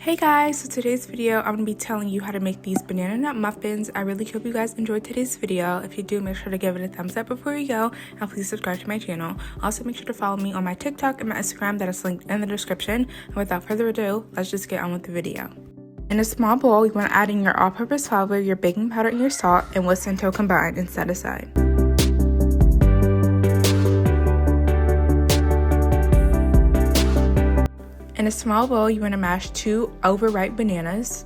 Hey guys, so today's video I'm going to be telling you how to make these banana nut muffins. I really hope you guys enjoyed today's video. If you do, make sure to give it a thumbs up before you go, and please subscribe to my channel. Also make sure to follow me on my TikTok and my Instagram that is linked in the description. And without further ado, let's just get on with the video. In a small bowl, you want to add in your all-purpose flour, your baking powder, and your salt, and whisk until combined and set aside. In a small bowl, you want to mash 2 overripe bananas.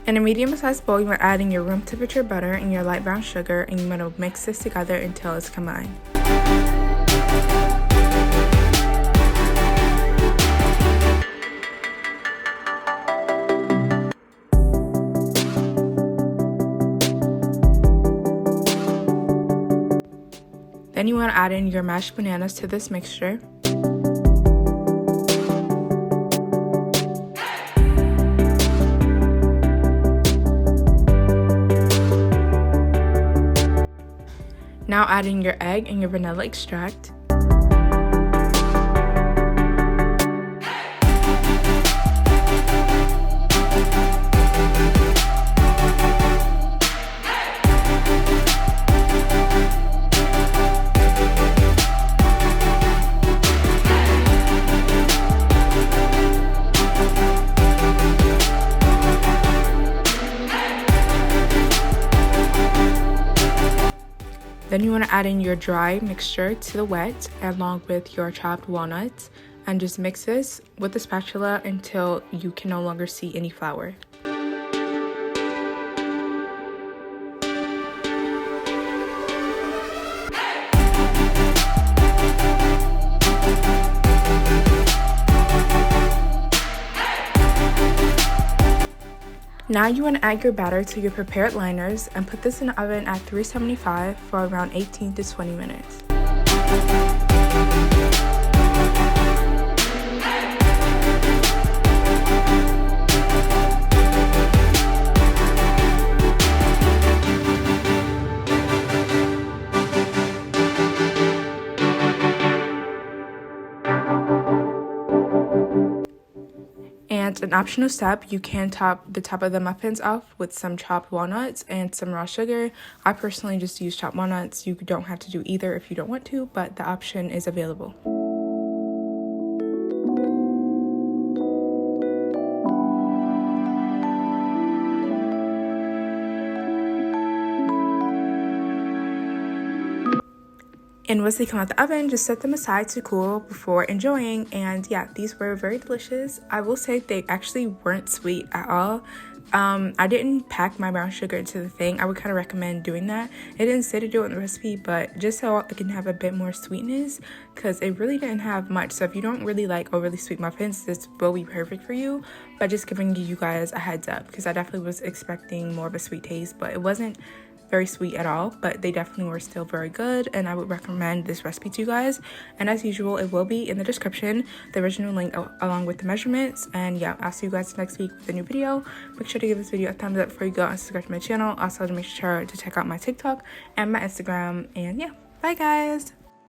In a medium-sized bowl, you want to add in your room temperature butter and your light brown sugar, and you want to mix this together until it's combined. Then you want to add in your mashed bananas to this mixture. Now add in your egg and your vanilla extract. Then you want to add in your dry mixture to the wet along with your chopped walnuts, and just mix this with a spatula until you can no longer see any flour. Now you want to add your batter to your prepared liners and put this in the oven at 375 for around 18 to 20 minutes. And an optional step, you can top the top of the muffins off with some chopped walnuts and some raw sugar. I personally just use chopped walnuts. You don't have to do either if you don't want to, but the option is available. And once they come out the oven, just set them aside to cool before enjoying. And yeah, these were very delicious. I will say they actually weren't sweet at all. I didn't pack my brown sugar into the thing. I would kind of recommend doing that. It didn't say to do it in the recipe, but just so it can have a bit more sweetness, because it really didn't have much. So if you don't really like overly sweet muffins, this will be perfect for you. But just giving you guys a heads up, because I definitely was expecting more of a sweet taste, but it wasn't very sweet at all, but they definitely were still very good, and I would recommend this recipe to you guys. And as usual, it will be in the description, the original link along with the measurements. And yeah, I'll see you guys next week with a new video. Make sure to give this video a thumbs up before you go and subscribe to my channel. Also, to make sure to check out my TikTok and my Instagram. And yeah, bye guys.